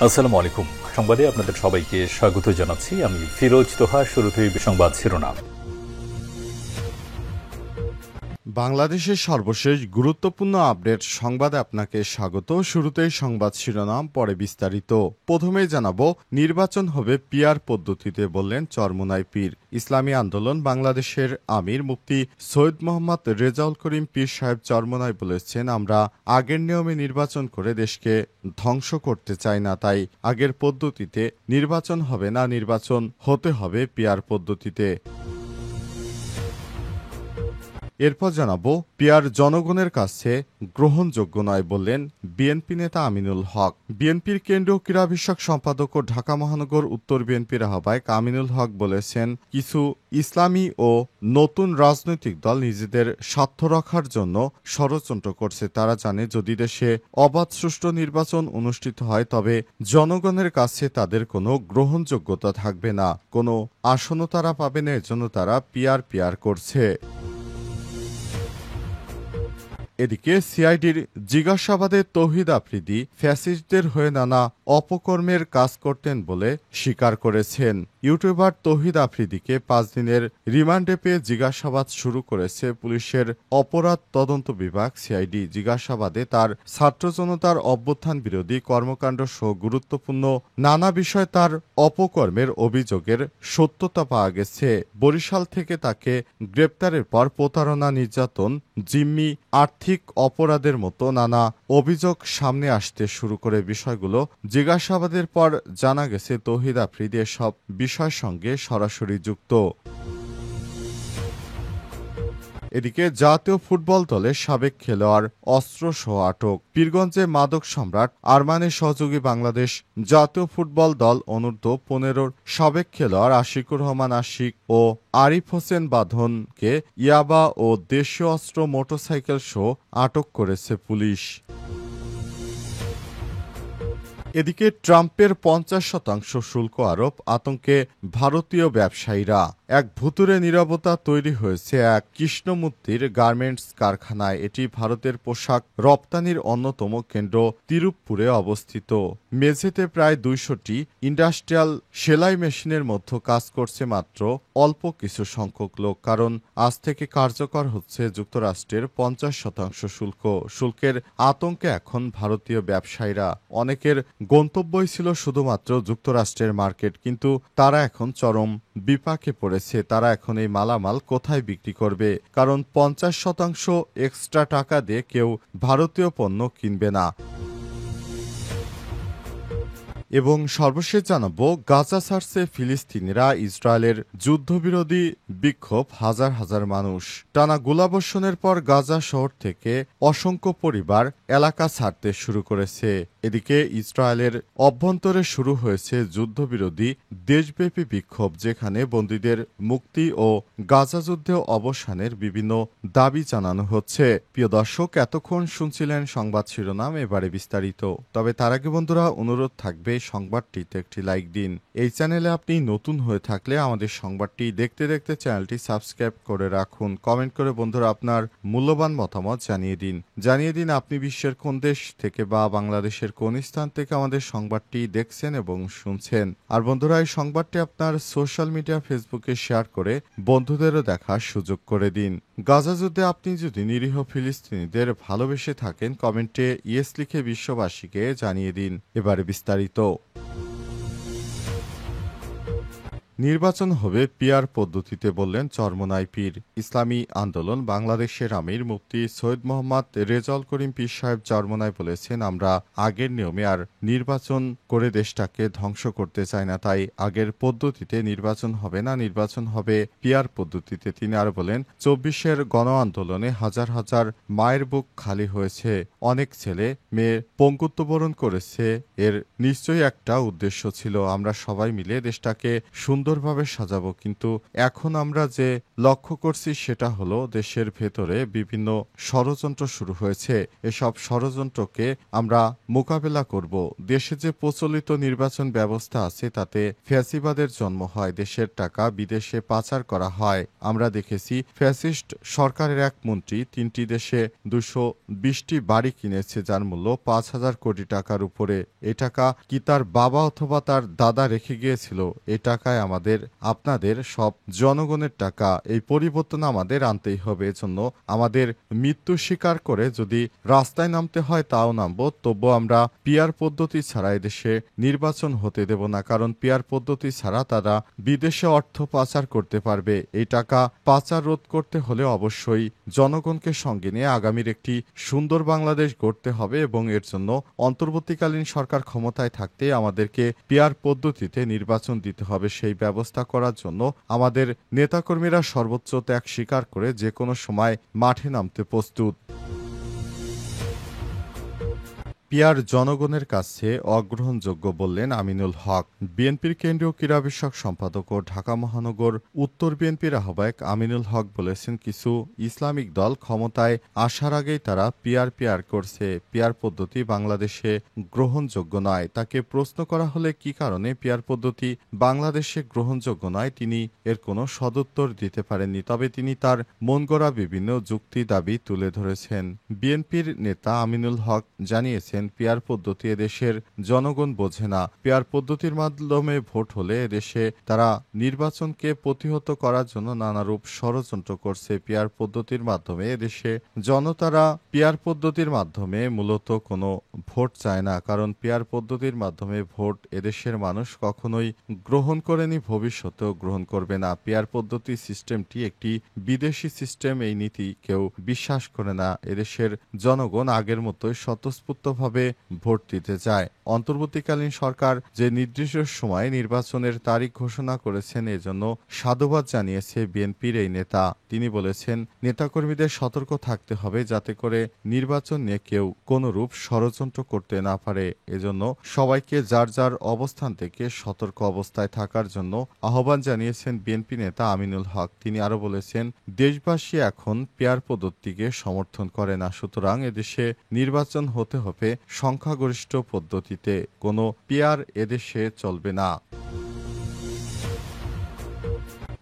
আসসালামু আলাইকুম। সংবাদে আপনাদের সবাইকে স্বাগত জানাচ্ছি। আমি ফিরোজ তোহা। শুরুতেই সংবাদ শিরোনাম। বাংলাদেশের সর্বশেষ গুরুত্বপূর্ণ আপডেট সংবাদে আপনাকে স্বাগত। শুরুতেই সংবাদ শিরোনাম, পরে বিস্তারিত। প্রথমেই জানাবো, নির্বাচন হবে পিআর পদ্ধতিতে বললেন চরমোনাই পীর। ইসলামী আন্দোলন বাংলাদেশের আমির মুফতি সৈয়দ মোহাম্মদ রেজাউল করিম পীর সাহেব চরমোনাই বলেছেন, আমরা আগের নিয়মে নির্বাচন করে দেশকে ধ্বংস করতে চাই না, তাই আগের পদ্ধতিতে নির্বাচন হবে না, নির্বাচন হতে হবে পিআর পদ্ধতিতে। এরপর জানাবো, পিআর জনগণের কাছে গ্রহণযোগ্য নয় বললেন বিএনপি নেতা আমিনুল হক। বিএনপির কেন্দ্রীয় ক্রীড়া বিষয়ক সম্পাদক ও ঢাকা মহানগর উত্তর বিএনপির আহ্বায়ক আমিনুল হক বলেছেন, কিছু ইসলামী ও নতুন রাজনৈতিক দল নিজেদের স্বার্থ রক্ষার জন্য ষড়যন্ত্র করছে। তারা জানে যদি দেশে অবাধ সুষ্ঠু নির্বাচন অনুষ্ঠিত হয় তবে জনগণের কাছে তাদের কোনো গ্রহণযোগ্যতা থাকবে না, কোনো আসনও তারা পাবে না, এজন্য তারা পিআর করছে। এদিকে সিআইডির জিজ্ঞাসাবাদে তৌহিদ আফ্রিদি ফ্যাসিস্টদের হয়ে নানা অপকর্মের কাজ করতেন বলে স্বীকার করেছেন। ইউটিউবার তৌহিদ আফ্রিদিকে 5 দিনের রিমান্ডে পেয়ে জিজ্ঞাসাবাদ শুরু করেছে পুলিশের অপরাধ তদন্ত বিভাগ সিআইডি। জিজ্ঞাসাবাদে তার ছাত্র জনতার অভ্যুত্থান বিরোধী কর্মকাণ্ড সহ গুরুত্বপূর্ণ নানা বিষয় তার অপকর্মের অভিযোগের সত্যতা পাওয়া গেছে। বরিশাল থেকে তাকে গ্রেপ্তারের পর প্রতারণা, নির্যাতন, জিম্মি, আর্থিক অপরাধের মতো নানা অভিযোগ সামনে আসতে শুরু করে। বিষয়গুলো জিজ্ঞাসাবাদের পর জানা গেছে তৌহিদ আফ্রিদি এসব বিষয়ের সঙ্গে সরাসরি যুক্ত। এদিকে জাতীয় ফুটবল দলের সাবেক খেলোয়াড় অস্ত্রসহ আটক। পীরগঞ্জে মাদক সম্রাট আরমানের সহযোগী বাংলাদেশ জাতীয় ফুটবল দল অনূর্ধ্ব-15 সাবেক খেলোয়াড় আশিকুর রহমান আশিক ও আরিফ হোসেন বাঁধনকে ইয়াবা ও দেশীয় অস্ত্র, মোটরসাইকেল সহ আটক করেছে পুলিশ। এদিকে ট্রাম্পের 50% শুল্ক আরোপ আতঙ্কে ভারতীয় ব্যবসায়ীরা। এক ভুতুড়ে নীরবতা তৈরি হয়েছে এক কৃষ্ণমূর্তির গার্মেন্টস কারখানায়। এটি ভারতের পোশাক রপ্তানির অন্যতম কেন্দ্র তিরুপপুরে অবস্থিত। মেঝেতে প্রায় 200টি ইন্ডাস্ট্রিয়াল সেলাই মেশিনের মধ্যে কাজ করছে মাত্র অল্প কিছু সংখ্যক লোক, কারণ আজ থেকে কার্যকর হচ্ছে যুক্তরাষ্ট্রের 50% শুল্ক। শুল্কের আতঙ্কে এখন ভারতীয় ব্যবসায়ীরা। অনেকের গন্তব্যই ছিল শুধুমাত্র যুক্তরাষ্ট্রের মার্কেট, কিন্তু তারা এখন চরম বিপাকে পড়েছে। তারা এখন এই মালামাল কোথায় বিক্রি করবে, কারণ 50% এক্সট্রা টাকা দিয়ে কেউ ভারতীয় পণ্য কিনবে না। এবং সর্বশেষ জানাবো, গাজা ছাড়ছে ফিলিস্তিনিরা। ইসরায়েলের যুদ্ধবিরোধী বিক্ষোভ, হাজার হাজার মানুষ। টানা গোলাবর্ষণের পর গাজা শহর থেকে অসংখ্য পরিবার এলাকা ছাড়তে শুরু করেছে। এদিকে ইসরায়েলের অভ্যন্তরে শুরু হয়েছে যুদ্ধবিরোধী দেশব্যাপী বিক্ষোভ, যেখানে বন্দীদের মুক্তি ও গাজা যুদ্ধে অবসানের বিভিন্ন দাবি জানানো হচ্ছে। প্রিয় দর্শক, এতক্ষণ শুনছিলেন সংবাদ শিরোনাম, এবারে বিস্তারিত। তবে তার আগে বন্ধুরা, অনুরোধ থাকবে সংবাদটিতে একটি লাইক দিন। এই চ্যানেলে আপনি নতুন হয়ে থাকলে আমাদের সংবাদটি দেখতে দেখতে চ্যানেলটি সাবস্ক্রাইব করে রাখুন। কমেন্ট করে বন্ধুরা আপনার মূল্যবান মতামত জানিয়ে দিন আপনি বিশ্বের কোন দেশ থেকে বা বাংলাদেশের কোন স্থান থেকে আমাদের সংবাদটি দেখছেন এবং শুনছেন। আর বন্ধুরা, এই সংবাদটি আপনার সোশ্যাল মিডিয়া ফেসবুকে শেয়ার করে বন্ধুদেরও দেখার সুযোগ করে দিন। গাজা যুদ্ধে আপনি যদি নিরীহ ফিলিস্তিনিদের ভালোবেসে থাকেন, কমেন্টে ইয়েস লিখে বিশ্ববাসীকে জানিয়ে দিন। এবারে বিস্তারিত। নির্বাচন হবে পিআর পদ্ধতিতে বললেন চরমোনাই পীর। ইসলামী আন্দোলন বাংলাদেশের আমির মুফতি সৈয়দ মোহাম্মদ রেজাউল করিম পীর সাহেব চরমোনাই বলেছেন, আমরা আগের নিয়মে আর নির্বাচন করে দেশটাকে ধ্বংস করতে চাই না, তাই আগের পদ্ধতিতে নির্বাচন হবে না, নির্বাচন হবে পিআর পদ্ধতিতে। তিনি আরো বলেন, 24-এর গণ আন্দোলনে হাজার হাজার মায়ের বুক খালি হয়েছে, অনেক ছেলে মেয়ে পঙ্গুত্ববরণ করেছে। এর নিশ্চয়ই একটা উদ্দেশ্য ছিল, আমরা সবাই মিলে দেশটাকে সুন্দর সুন্দরভাবে সাজাবো, কিন্তু এখন আমরা যে লক্ষ্য করছি সেটা হলো দেশের ভেতরে বিভিন্ন ষড়যন্ত্র শুরু হয়েছে। এসব ষড়যন্ত্রকে আমরা মোকাবেলা করব। দেশে যে প্রচলিত নির্বাচন ব্যবস্থা আছে তাতে ফ্যাসিবাদের জন্ম হয়, দেশের টাকা বিদেশে পাচার করা হয়। আমরা দেখেছি ফ্যাসিস্ট সরকারের এক মন্ত্রী 3টি দেশে 220টি বাড়ি কিনেছে, যার মূল্য 5,000 কোটি টাকার উপরে। এ টাকা কি তার বাবা অথবা তার দাদা রেখে গিয়েছিল? এই টাকায় আপনাদের সব জনগণের টাকা। এই পরিবর্তন আমাদের আনতেই হবে। এজন্য আমাদের মৃত্যু স্বীকার করে যদি রাস্তায় নামতে হয় তাও নামবো, তবু আমরা পিআর পদ্ধতি ছাড়া এদেশে নির্বাচন হতে দেব না। কারণ পিআর পদ্ধতি ছাড়া তারা বিদেশে অর্থ পাচার করতে পারবে। এই টাকা পাচার রোধ করতে হলে অবশ্যই জনগণকে সঙ্গে নিয়ে আগামীর একটি সুন্দর বাংলাদেশ গড়তে হবে এবং এর জন্য অন্তর্বর্তীকালীন সরকার ক্ষমতায় থাকতে আমাদেরকে পিআর পদ্ধতিতে নির্বাচন দিতে হবে। সেই ব্যবস্থা করার জন্য আমাদের নেতাকর্মীরা সর্বোচ্চ ত্যাগ স্বীকার করে যে কোনো সময় মাঠে নামতে প্রস্তুত। পিআর জনগণের কাছে অগ্রহণযোগ্য বললেন আমিনুল হক। বিএনপির কেন্দ্রীয় ক্রীড়া বিষয়ক সম্পাদক ও ঢাকা মহানগর উত্তর বিএনপির আহ্বায়ক আমিনুল হক বলেছেন, কিছু ইসলামিক দল ক্ষমতায় আসার আগেই তারা পিআর করছে। পিআর পদ্ধতি বাংলাদেশে গ্রহণযোগ্য নয়। তাকে প্রশ্ন করা হলে কি কারণে পিআর পদ্ধতি বাংলাদেশে গ্রহণযোগ্য নয় তিনি এর কোনো সদুত্তর দিতে পারেননি। তবে তিনি তার মন গড়া বিভিন্ন যুক্তি দাবি তুলে ধরেছেন। বিএনপির নেতা আমিনুল হক জানিয়েছেন, পিআর পদ্ধতি এদেশের জনগণ বোঝে না। পিআর পদ্ধতির মাধ্যমে ভোট হলে এদেশে তারা নির্বাচনকে প্রতিহত করার জন্য নানারূপ ষড়যন্ত্র করছে। পিআর পদ্ধতির মাধ্যমে এদেশে জনতারা পিআর পদ্ধতির মাধ্যমে মূলত কোনো ভোট চায় না। কারণ পিআর পদ্ধতির মাধ্যমে ভোট এদেশের মানুষ কখনোই গ্রহণ করেনি, ভবিষ্যতেও গ্রহণ করবে না। পিআর পদ্ধতি সিস্টেমটি একটি বিদেশি সিস্টেম, এই নীতি কেউ বিশ্বাস করে না। এদেশের জনগণ আগের মতোই স্বতঃস্ফূর্তভাবে ভোট দিতে চায়। অন্তর্বর্তীকালীন সরকার যে নির্দিষ্ট সময়ে নির্বাচনের তারিখ ঘোষণা করেছেন এজন্য সাধুবাদ জানিয়েছে বিএনপির এই নেতা। তিনি বলেছেন, নেতাকর্মীদের সতর্ক থাকতে হবে যাতে করে নির্বাচন নিয়ে কেউ কোনরূপ ষড়যন্ত্র করতে না পারে। এজন্য সবাইকে যার যার অবস্থান থেকে সতর্ক অবস্থায় থাকার জন্য আহ্বান জানিয়েছেন বিএনপি নেতা আমিনুল হক। তিনি আরো বলেছেন, দেশবাসী এখন পিআর পদ্ধতিকে সমর্থন করে না, সুতরাং এদেশে নির্বাচন হতে হবে সংখ্যাগরিষ্ঠ পদ্ধতিতে। কোনো পিআর এদেশে চলবে না।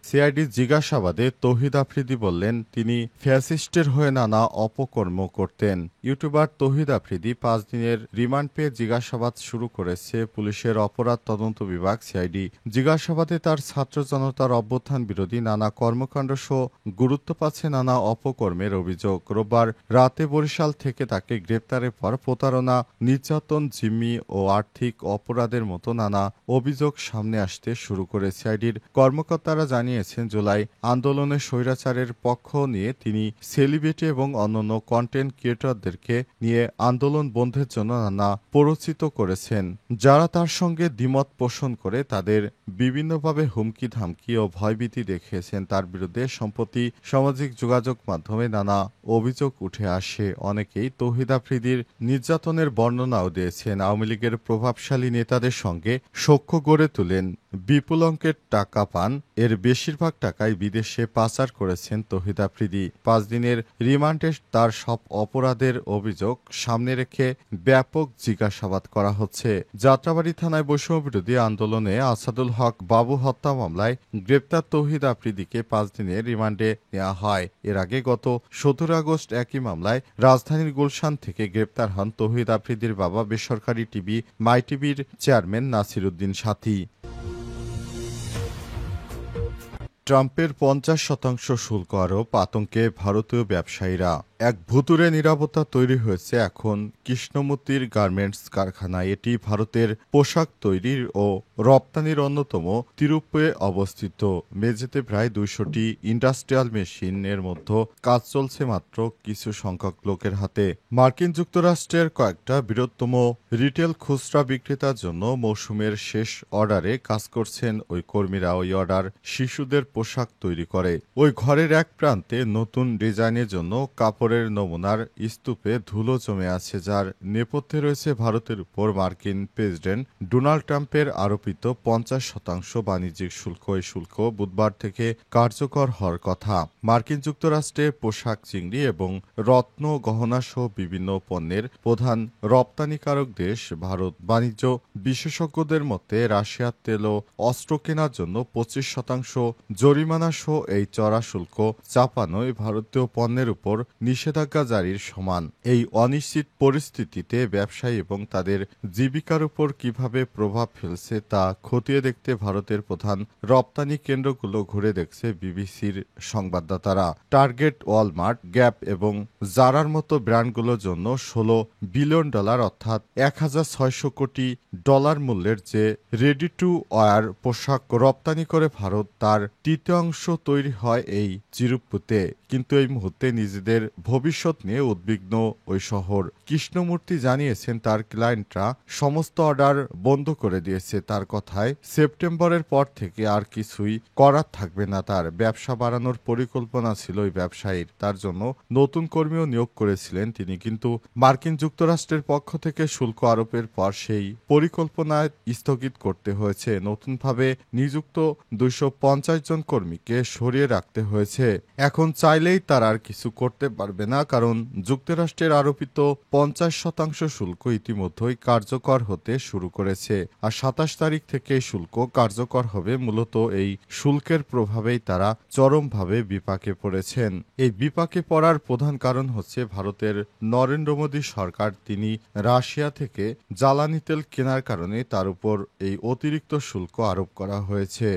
সিআইডির জিজ্ঞাসাবাদে তৌহিদ আফ্রিদি বললেন, তিনি ফ্যাসিস্টের হয়ে নানা অপকর্ম করতেন। ইউটিউবার তৌহিদ আফ্রিদি 5 দিনের রিমান্ড পেয়ে জিজ্ঞাসাবাদ শুরু করেছে পুলিশের অপরাধ তদন্ত বিভাগ সিআইডি। জিজ্ঞাসাবাদে তার ছাত্র জনতার অভ্যুত্থান বিরোধী নানা কর্মকাণ্ড সহ গুরুত্ব পাচ্ছে নানা অপকর্মের অভিযোগ। রোববার রাতে বরিশাল থেকে তাকে গ্রেপ্তারের পর প্রতারণা, নির্যাতন, জিম্মি ও আর্থিক অপরাধের মতো নানা অভিযোগ সামনে আসতে শুরু করে। সিআইডির কর্মকর্তারা জানিয়েছেন, জুলাই আন্দোলনে স্বৈরাচারের পক্ষ নিয়ে তিনি সেলিব্রিটি এবং অন্যান্য কন্টেন্ট ক্রিয়েটরদেরকে নিয়ে আন্দোলন বন্ধের জন্য নানা প্ররোচিত করেছেন। যারা তার সঙ্গে দ্বিমত পোষণ করে তাদের বিভিন্নভাবে হুমকি ধামকি ও ভয়ভীতি দেখিয়েছেন। তার বিরুদ্ধে সম্প্রতি সামাজিক যোগাযোগ মাধ্যমে নানা অভিযোগ উঠে আসে। অনেকেই তৌহিদ আফ্রিদির নির্যাতনের বর্ণনাও দিয়েছেন। আওয়ামী লীগের প্রভাবশালী নেতাদের সঙ্গে সখ্য গড়ে তোলেন, বিপুল অঙ্কের টাকা পান। এর বেশিরভাগ টাকাই বিদেশে পাচার করেছেন তৌহিদ আফ্রিদি। 5 দিনের রিমান্ডে তার সব অপরাধের অভিযোগ সামনে রেখে ব্যাপক জিজ্ঞাসাবাদ করা হচ্ছে। যাত্রাবাড়ী থানায় বৈষম্য বিরোধী আন্দোলনে আসাদুল হক বাবু হত্যা মামলায় গ্রেপ্তার তৌহিদ আফ্রিদিকে 5 দিনের রিমান্ডে নেওয়া হয়। এর আগে গত 17 আগস্ট একই মামলায় রাজধানীর গুলশান থেকে গ্রেপ্তার হন তৌহিদ আফ্রিদির বাবা বেসরকারি টিভি মাই টিভির চেয়ারম্যান নাসির উদ্দিন সাথী। ট্রাম্পের 50% শুল্ক আরোপ আতঙ্কে ভারতীয় ব্যবসায়ীরা। এক ভুতুড়ে নিরাপত্তা তৈরি হয়েছে এখন কৃষ্ণমূর্তির গার্মেন্টস কারখানায়। এটি ভারতের পোশাক তৈরির ও রপ্তানির অন্যতম তিরুপে অবস্থিত। মেঝেতে প্রায় 200টি ইন্ডাস্ট্রিয়াল মেশিনের মধ্যে কাজ চলছে মাত্র কিছু সংখ্যক লোকের হাতে। মার্কিন যুক্তরাষ্ট্রের কয়েকটা বৃহত্তম রিটেল খুচরা বিক্রেতার জন্য মৌসুমের শেষ অর্ডারে কাজ করছেন ওই কর্মীরা। ওই অর্ডার শিশুদের পোশাক তৈরি করে। ওই ঘরের এক প্রান্তে নতুন ডিজাইনের জন্য কাপড় কাপড়ের নমুনার স্তূপে ধুলো জমে আছে, যার নেপথ্যে রয়েছে ভারতের উপর মার্কিন প্রেসিডেন্ট ডোনাল্ড ট্রাম্পের আরোপিত 50% বাণিজ্যিক শুল্ক। এই শুল্ক বুধবার থেকে কার্যকর হওয়ার কথা। মার্কিন যুক্তরাষ্ট্রে পোশাক, চিংড়ি এবং রত্ন, গহনাসহ বিভিন্ন পণ্যের প্রধান রপ্তানিকারক দেশ ভারত। বাণিজ্য বিশেষজ্ঞদের মতে রাশিয়ার তেল ও অস্ত্র কেনার জন্য 25% জরিমানা সহ এই চড়া শুল্ক চাপানোয় ভারতীয় পণ্যের উপর নিষেধাজ্ঞা জারির সমান। এই অনিশ্চিত পরিস্থিতিতে ব্যবসায়ী এবং তাদের জীবিকার উপর কিভাবে প্রভাব ফেলছে তা খতিয়ে দেখতে ভারতের প্রধান রপ্তানি কেন্দ্রগুলো ঘুরে দেখছে বিবিসির সংবাদদাতারা। টার্গেট, ওয়ালমার্ট, গ্যাপ এবং জারার মতো ব্র্যান্ডগুলোর জন্য $16 বিলিয়ন অর্থাৎ $1,600 কোটি মূল্যের যে রেডি টু ওয়্যার পোশাক রপ্তানি করে ভারত, তার তৃতীয়াংশ তৈরি হয় এই চিরুপুতে। কিন্তু এই মুহূর্তে নিজেদের ভবিষ্যৎ নিয়ে উদ্বিগ্ন ওই শহর। কৃষ্ণমূর্তি জানিয়েছেন তার ক্লায়েন্টরা সমস্ত অর্ডার বন্ধ করে দিয়েছে। তার কথায় সেপ্টেম্বরের পর থেকে আর কিছুই করার থাকবে না। তার ব্যবসা বাড়ানোর পরিকল্পনা ছিল ওই ব্যবসায়ীর, তার জন্য নতুন কর্মীও নিয়োগ করেছিলেন তিনি, কিন্তু মার্কিন যুক্তরাষ্ট্রের পক্ষ থেকে শুল্ক আরোপের পর সেই পরিকল্পনায় স্থগিত করতে হয়েছে। নতুনভাবে নিযুক্ত 250 জন কর্মীকে সরিয়ে রাখতে হয়েছে। এখন চাইলেই তারা আর কিছু করতে পারবে না, কারণ যুক্তরাষ্ট্রের আরোপিত 50% শুল্ক ইতিমধ্যেই কার্যকর হতে শুরু করেছে। আর 27 তারিখ থেকে শুল্ক কার্যকর হবে। মূলত এই শুল্কের প্রভাবেই তারা চরমভাবে বিপাকে পড়েছেন। এই বিপাকে পড়ার প্রধান কারণ হচ্ছে ভারতের নরেন্দ্র মোদী সরকার। তিনি রাশিয়া থেকে জ্বালানি তেল কেনার কারণে তার উপর এই অতিরিক্ত শুল্ক আরোপ করা হয়েছে।